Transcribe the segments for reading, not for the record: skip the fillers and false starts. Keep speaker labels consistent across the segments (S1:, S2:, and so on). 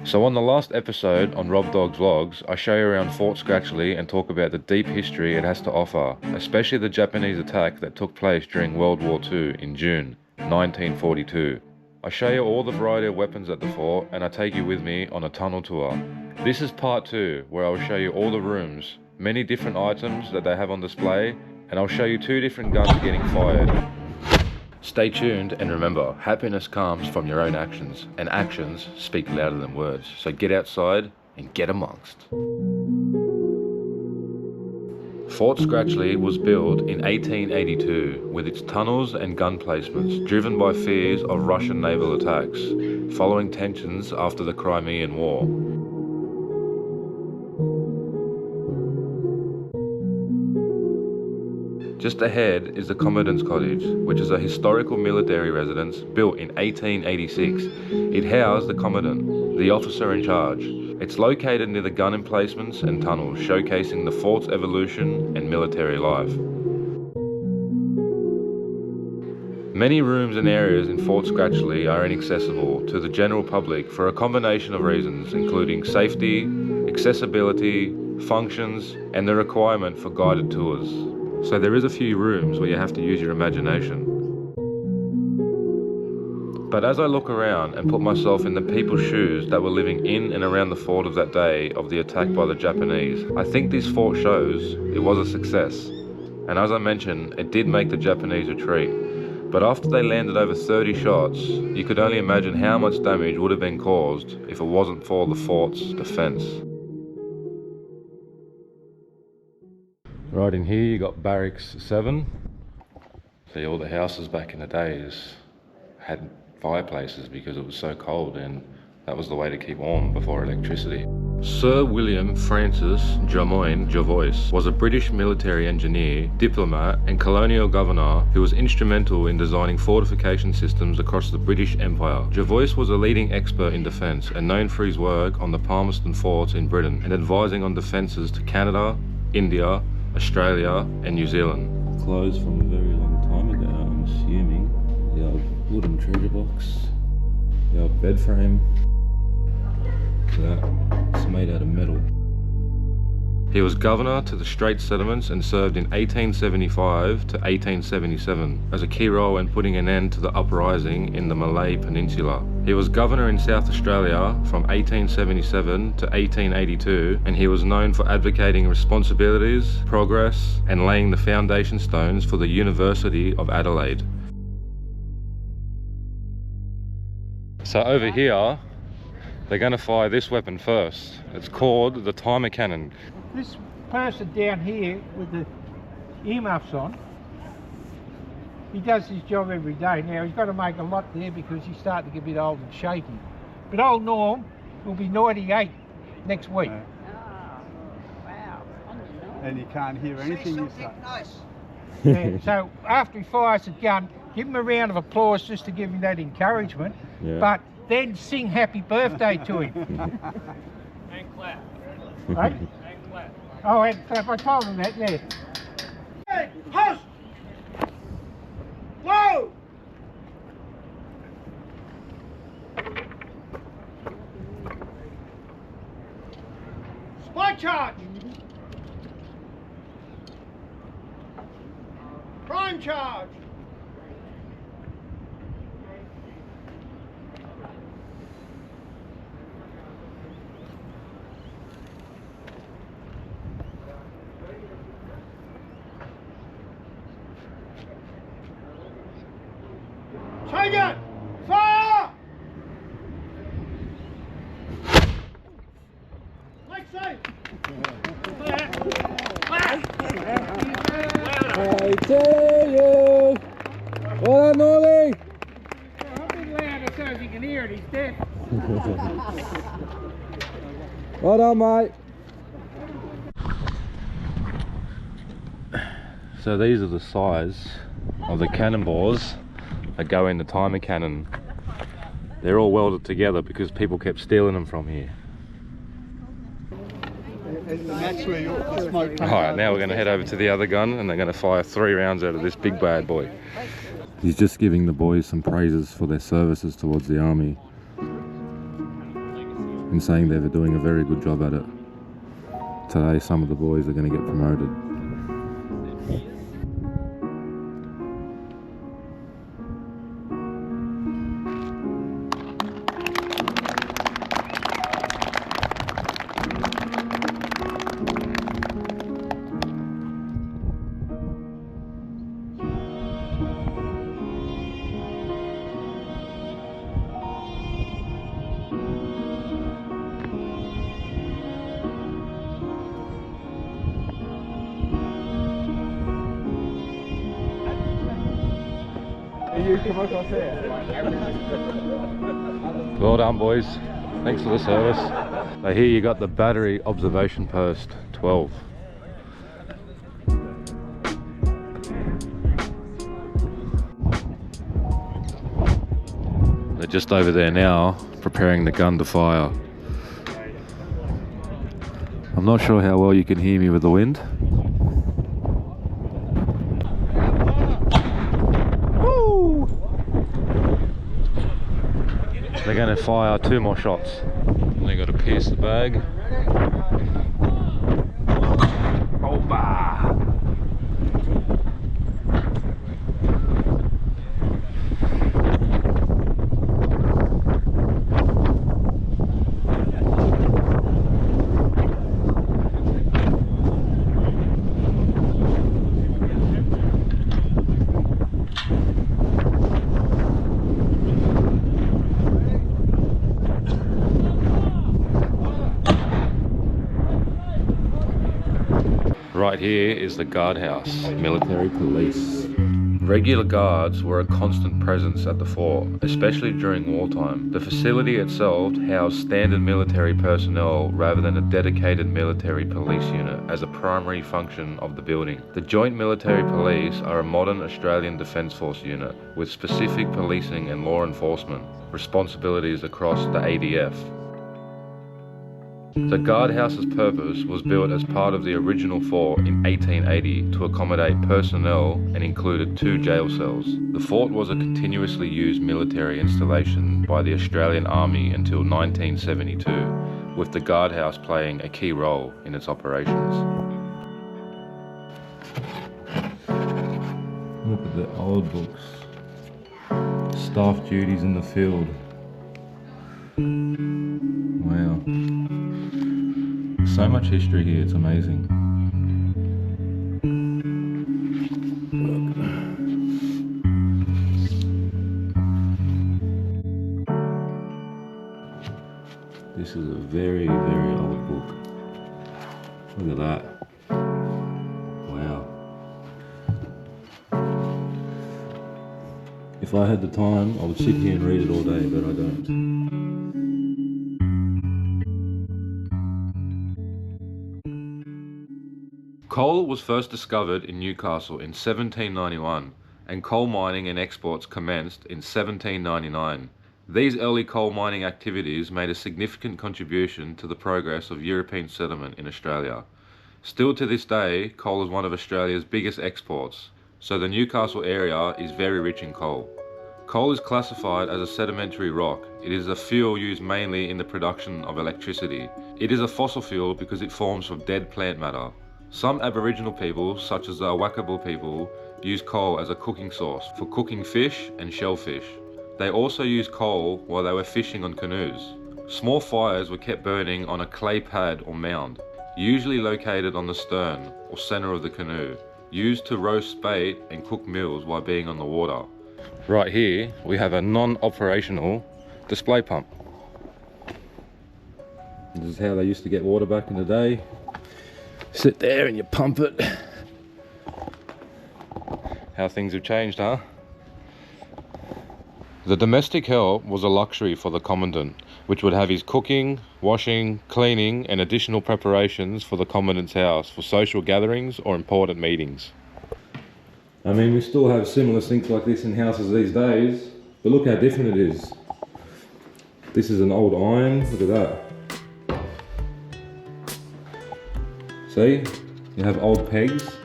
S1: So on the last episode on Rob Dog's Vlogs, I show you around Fort Scratchley and talk about the deep history it has to offer, especially the Japanese attack that took place during World War II in June 1942. I show you all the variety of weapons at the fort and I take you with me on a tunnel tour. This is part 2, where I will show you all the rooms, many different items that they have on display, and I'll show you 2 different guns getting fired. Stay tuned, and remember, happiness comes from your own actions, and actions speak louder than words. So get outside and get amongst. Fort Scratchley was built in 1882 with its tunnels and gun placements driven by fears of Russian naval attacks following tensions after the Crimean War. Just ahead is the Commandant's Cottage, which is a historical military residence built in 1886. It housed the Commandant, the officer in charge. It's located near the gun emplacements and tunnels, showcasing the fort's evolution and military life. Many rooms and areas in Fort Scratchley are inaccessible to the general public for a combination of reasons, including safety, accessibility, functions, and the requirement for guided tours. So there is a few rooms where you have to use your imagination. But as I look around and put myself in the people's shoes that were living in and around the fort of that day of the attack by the Japanese, I think this fort shows it was a success. And as I mentioned, it did make the Japanese retreat. But after they landed over 30 shots, you could only imagine how much damage would have been caused if it wasn't for the fort's defense. Right in here you got Barracks 7. See, all the houses back in the days had fireplaces because it was so cold, and that was the way to keep warm before electricity. Sir William Francis Drummond Jervois was a British military engineer, diplomat and colonial governor who was instrumental in designing fortification systems across the British Empire. Jervois was a leading expert in defence and known for his work on the Palmerston forts in Britain and advising on defences to Canada, India, Australia and New Zealand. Clothes from a very long time ago, I'm assuming. The old wooden treasure box, the old bed frame. It's made out of metal. He was governor to the Straits Settlements and served in 1875 to 1877 as a key role in putting an end to the uprising in the Malay Peninsula. He was governor in South Australia from 1877 to 1882, and he was known for advocating responsibilities, progress, and laying the foundation stones for the University of Adelaide. So over here, they're going to fire this weapon first. It's called the timer cannon.
S2: This person down here with the earmuffs on, he does his job every day. Now he's got to make a lot there because he's starting to get a bit old and shaky. But old Norm will be 98 next week.
S3: Oh, wow. And you can't hear anything you say.
S4: Nice.
S2: Yeah, so after he fires the gun, give him a round of applause just to give him that encouragement.
S1: Yeah.
S2: But then sing happy birthday to him.
S5: And clap.
S2: Right?
S5: And clap.
S2: Oh, and clap. I told him that, yeah. Hey, hush! Whoa! Spike charge! Prime charge! Take it! Fire! Leg safe!
S1: I tell you! What up, Norley?
S2: I've been louder so you can hear it, he's dead.
S1: Well done, mate. So these are the size of the cannonballs that go in the timer cannon. They're all welded together because people kept stealing them from here.
S3: And that's where the smoke comes
S1: Alright, now we're going to head over to the other gun and they're going to fire 3 rounds out of this big bad boy. He's just giving the boys some praises for their services towards the army. in saying they're doing a very good job at it. Today some of the boys are going to get promoted. Well done, boys. Thanks for the service. So here you got the battery observation post 12. They're just over there now, preparing the gun to fire. I'm not sure how well you can hear me with the wind. They're going to fire 2 more shots. They got to pierce the bag. Oh, bah! Right here is the guardhouse, military police. Regular guards were a constant presence at the fort, especially during wartime. The facility itself housed standard military personnel rather than a dedicated military police unit as a primary function of the building. The Joint Military Police are a modern Australian Defence Force unit with specific policing and law enforcement responsibilities across the ADF. The guardhouse's purpose was built as part of the original fort in 1880 to accommodate personnel and included 2 jail cells. The fort was a continuously used military installation by the Australian Army until 1972, with the guardhouse playing a key role in its operations. Look at the old books. Staff duties in the field. Wow. So much history here, it's amazing. This is a very, very old book. Look at that. Wow. If I had the time, I would sit here and read it all day, but I don't. Coal was first discovered in Newcastle in 1791, and coal mining and exports commenced in 1799. These early coal mining activities made a significant contribution to the progress of European settlement in Australia. Still to this day, coal is one of Australia's biggest exports, so the Newcastle area is very rich in coal. Coal is classified as a sedimentary rock. It is a fuel used mainly in the production of electricity. It is a fossil fuel because it forms from dead plant matter. Some Aboriginal people, such as the Awakabal people, use coal as a cooking source for cooking fish and shellfish. They also used coal while they were fishing on canoes. Small fires were kept burning on a clay pad or mound, usually located on the stern or center of the canoe, used to roast bait and cook meals while being on the water. Right here, we have a non-operational display pump. This is how they used to get water back in the day. Sit there and you pump it. How things have changed, huh? The domestic help was a luxury for the commandant, which would have his cooking, washing, cleaning and additional preparations for the commandant's house for social gatherings or important meetings. I mean, we still have similar sinks like this in houses these days, but look how different it is. This is an old iron, look at that. See, you have old pegs.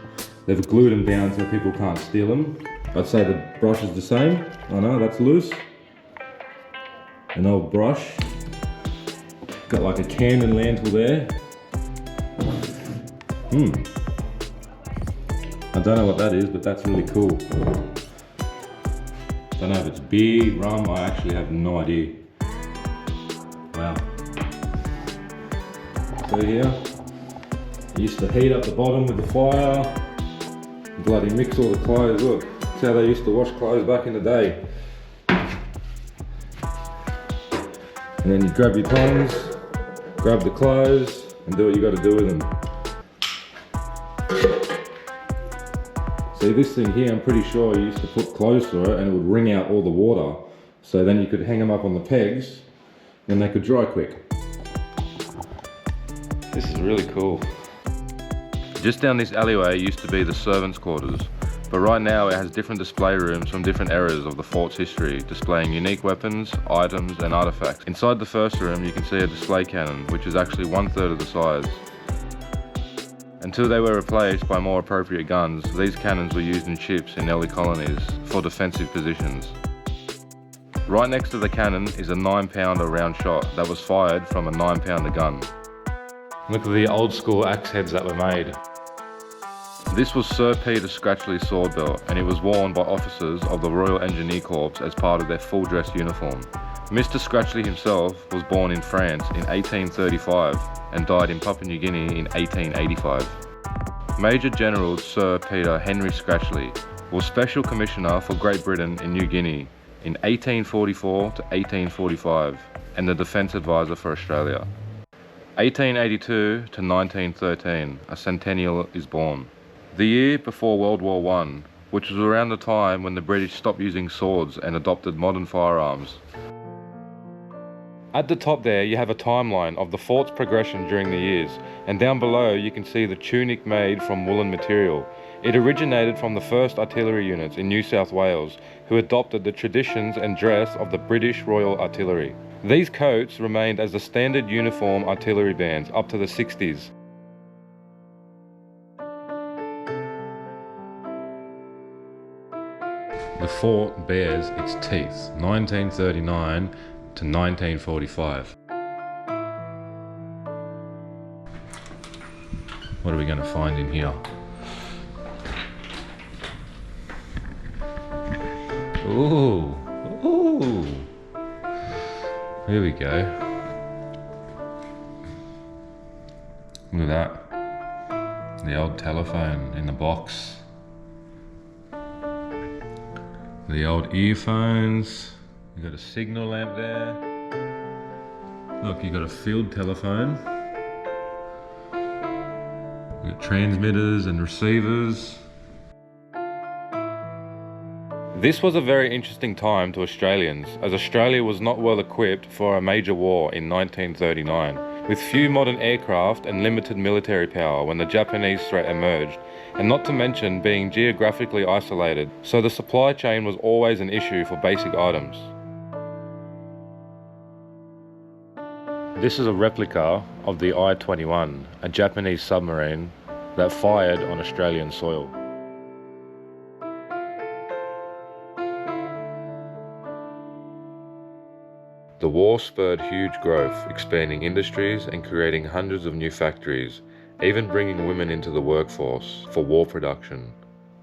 S1: They've glued them down so people can't steal them. I'd say the brush is the same. Oh no, that's loose. An old brush. got like a cannon mantle there. I don't know what that is, but that's really cool. Don't know if it's beer, rum, I actually have no idea. Wow. So here, I used to heat up the bottom with the fire, bloody mix all the clothes. Look, that's how they used to wash clothes back in the day. And then you grab your tongs, grab the clothes, and do what you got to do with them. See, this thing here, I'm pretty sure you used to put clothes through it and it would wring out all the water. So then you could hang them up on the pegs and they could dry quick. This is really cool. Just down this alleyway used to be the servants' quarters, but right now it has different display rooms from different eras of the fort's history, displaying unique weapons, items and artefacts. Inside the first room you can see a display cannon, which is actually 1/3 of the size. Until they were replaced by more appropriate guns, these cannons were used in ships in early colonies for defensive positions. Right next to the cannon is a 9-pounder round shot that was fired from a 9-pounder gun. Look at the old school axe heads that were made. This was Sir Peter Scratchley's sword belt, and it was worn by officers of the Royal Engineer Corps as part of their full dress uniform. Mr. Scratchley himself was born in France in 1835 and died in Papua New Guinea in 1885. Major General Sir Peter Henry Scratchley was Special Commissioner for Great Britain in New Guinea in 1844 to 1845 and the Defence Advisor for Australia. 1882 to 1913, a centennial is born. The year before World War I, which was around the time when the British stopped using swords and adopted modern firearms. At the top there you have a timeline of the fort's progression during the years, and down below you can see the tunic made from woolen material. It originated from the 1st Artillery Units in New South Wales, who adopted the traditions and dress of the British Royal Artillery. These coats remained as the standard uniform artillery bands up to the 60s. The fort bears its teeth, 1939 to 1945. What are we going to find in here? Ooh, ooh. Here we go. Look at that. The old telephone in the box. The old earphones. You got a signal lamp there. Look, you got a field telephone. You got transmitters and receivers. This was a very interesting time to Australians, as Australia was not well equipped for a major war in 1939, with few modern aircraft and limited military power when the Japanese threat emerged, and not to mention being geographically isolated, so the supply chain was always an issue for basic items. This is a replica of the I-21, a Japanese submarine that fired on Australian soil. The war spurred huge growth, expanding industries and creating hundreds of new factories, even bringing women into the workforce for war production.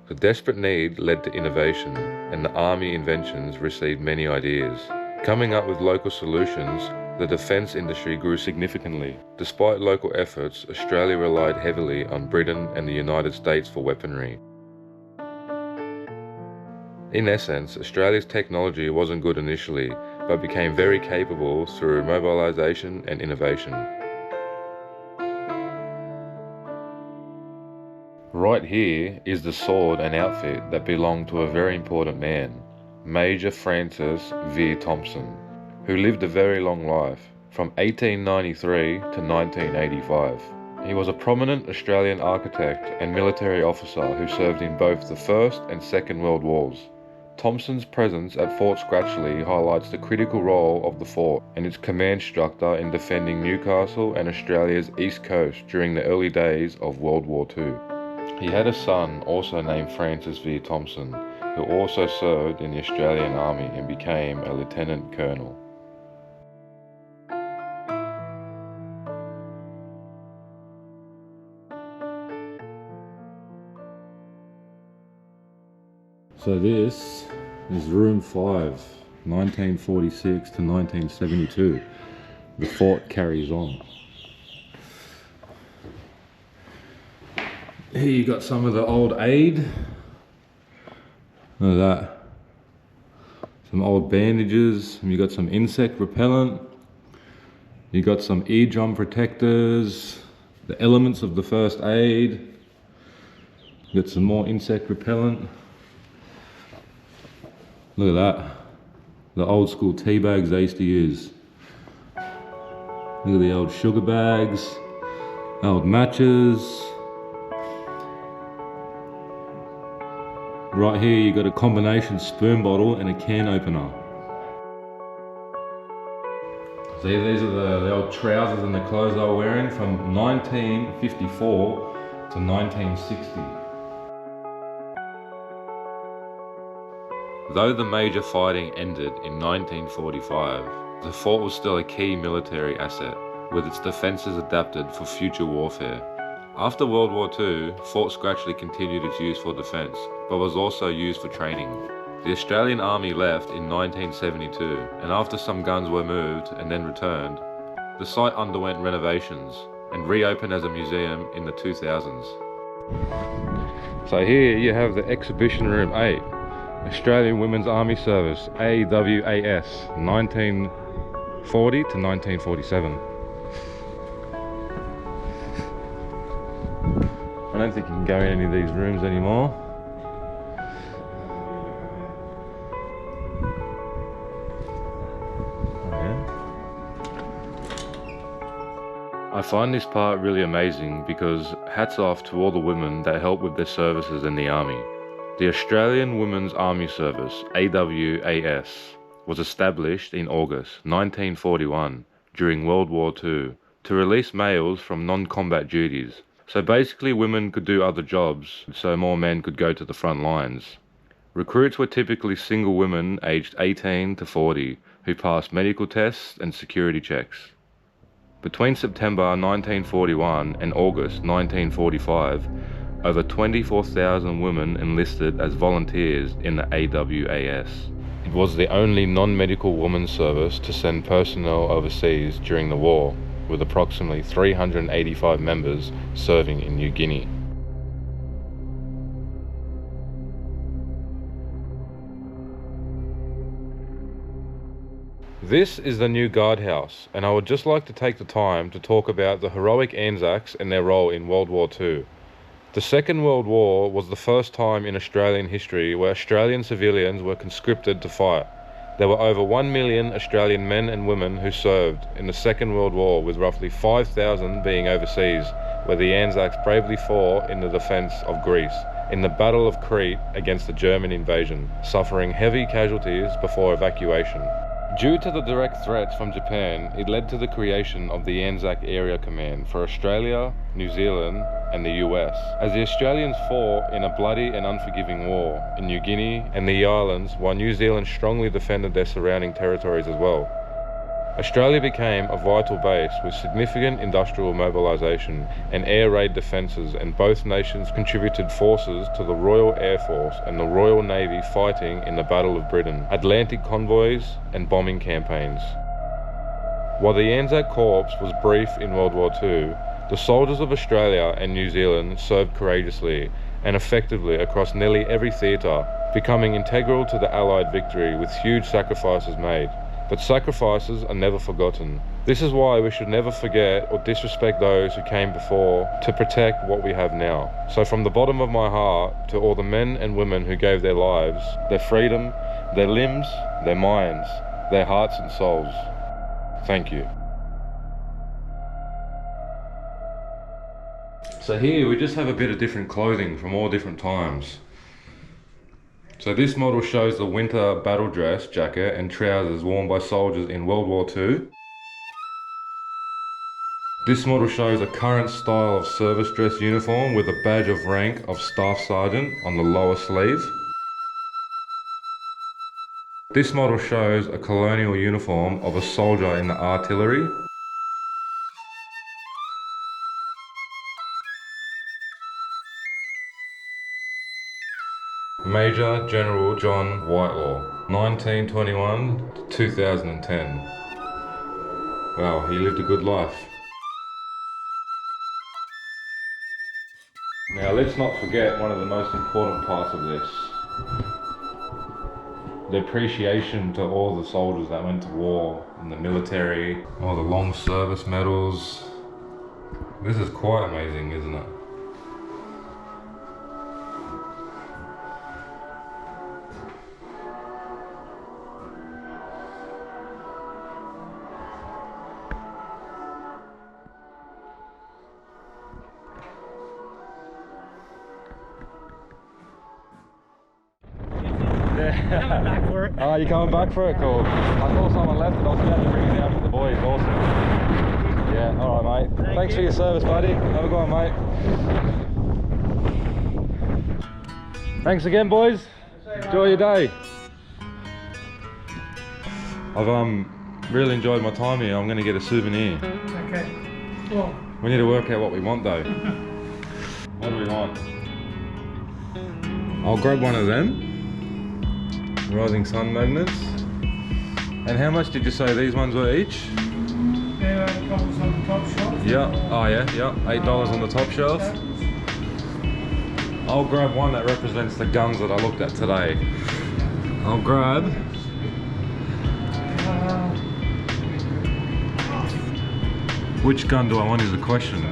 S1: The desperate need led to innovation, and the army inventions received many ideas. Coming up with local solutions, the defence industry grew significantly. Despite local efforts, Australia relied heavily on Britain and the United States for weaponry. In essence, Australia's technology wasn't good initially, but became very capable through mobilisation and innovation. Right here is the sword and outfit that belonged to a very important man, Major Francis Vere Thompson, who lived a very long life, from 1893 to 1985. He was a prominent Australian architect and military officer who served in both the First and Second World Wars. Thompson's presence at Fort Scratchley highlights the critical role of the fort and its command structure in defending Newcastle and Australia's east coast during the early days of World War II. He had a son also named Francis Vere Thompson, who also served in the Australian Army and became a lieutenant colonel. So this is room 5, 1946 to 1972. The fort carries on. Here you got some of the old aid. Look at that. Some old bandages. You got some insect repellent. You got some eardrum protectors. The elements of the first aid. You got some more insect repellent. Look at that. The old school tea bags they used to use. Look at the old sugar bags. Old matches. Right here you got a combination spoon bottle and a can opener. See, these are the old trousers and the clothes they were wearing from 1954 to 1960. Though the major fighting ended in 1945, the fort was still a key military asset, with its defences adapted for future warfare. After World War II, Fort Scratchley continued its use for defence, but was also used for training. The Australian Army left in 1972, and after some guns were moved and then returned, the site underwent renovations and reopened as a museum in the 2000s. So here you have the Exhibition Room 8. Australian Women's Army Service, AWAS, 1940 to 1947. I don't think you can go in any of these rooms anymore. I find this part really amazing because hats off to all the women that help with their services in the Army. The Australian Women's Army Service, AWAS, was established in August 1941 during World War II to release males from non-combat duties. So basically women could do other jobs so more men could go to the front lines. Recruits were typically single women aged 18 to 40 who passed medical tests and security checks. Between September 1941 and August 1945, over 24,000 women enlisted as volunteers in the AWAS. It was the only non-medical women's service to send personnel overseas during the war, with approximately 385 members serving in New Guinea. This is the new guardhouse, and I would just like to take the time to talk about the heroic ANZACs and their role in World War II. The Second World War was the first time in Australian history where Australian civilians were conscripted to fight. There were over 1 million Australian men and women who served in the Second World War, with roughly 5,000 being overseas, where the ANZACs bravely fought in the defence of Greece in the Battle of Crete against the German invasion, suffering heavy casualties before evacuation. Due to the direct threats from Japan, it led to the creation of the ANZAC Area Command for Australia, New Zealand and the US, as the Australians fought in a bloody and unforgiving war in New Guinea and the islands, while New Zealand strongly defended their surrounding territories as well. Australia became a vital base with significant industrial mobilisation and air raid defences, and both nations contributed forces to the Royal Air Force and the Royal Navy fighting in the Battle of Britain, Atlantic convoys and bombing campaigns. While the ANZAC Corps was brief in World War II, the soldiers of Australia and New Zealand served courageously and effectively across nearly every theatre, becoming integral to the Allied victory with huge sacrifices made. But sacrifices are never forgotten. This is why we should never forget or disrespect those who came before to protect what we have now. So from the bottom of my heart to all the men and women who gave their lives, their freedom, their limbs, their minds, their hearts and souls, thank you. So here we just have a bit of different clothing from all different times. So this model shows the winter battle dress jacket and trousers worn by soldiers in World War II. This model shows a current style of service dress uniform with a badge of rank of Staff Sergeant on the lower sleeve. This model shows a colonial uniform of a soldier in the artillery. Major General John Whitelaw, 1921 to 2010. Wow, he lived a good life. Now let's not forget one of the most important parts of this. The appreciation to all the soldiers that went to war in the military, all the long service medals. This is quite amazing, isn't it?
S5: Coming back for it.
S1: Oh, you coming back for it? Cool. I saw someone left and I was about to bring it down to the boys. Awesome. Yeah, alright mate. Thanks for your service, buddy. Have a good one, mate. Thanks again, boys. Enjoy your day. I've really enjoyed my time here. I'm going to get a souvenir.
S2: Okay. Well,
S1: We need to work out what we want though. What do we want? I'll grab one of them. Rising sun magnets. And how much did you say these ones were each?
S2: there are comes on the top shelf.
S1: Yeah. Oh yeah, yeah. $8 on the top shelf. I'll grab one that represents the guns that I looked at today. I'll grab which gun do I want is the question.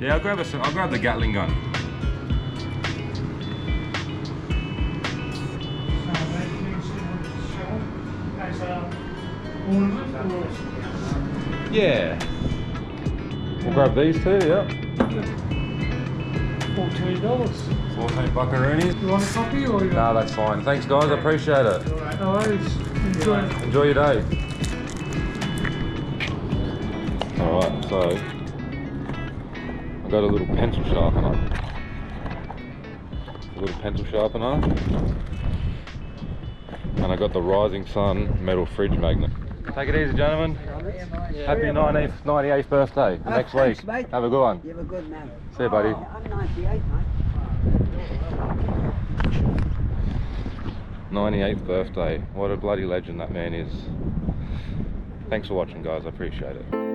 S1: Yeah, I'll grab the Gatling gun. Yeah. We'll grab these two, yeah.
S2: $14.
S1: 14 buckaroonies.
S2: You want a copy or you?
S1: No, that's fine. Thanks guys, I appreciate it.
S2: No worries. Enjoy.
S1: Enjoy your day. Alright, so I got a little pencil sharpener. And I got the Rising Sun metal fridge magnet. Take it easy, gentlemen. Happy 98th birthday next
S4: Thanks,
S1: week.
S4: mate.
S1: Have a good one.
S4: You have a good man.
S1: See you, buddy.
S4: I'm 98, mate.
S1: 98th birthday. What a bloody legend that man is. Thanks for watching, guys. I appreciate it.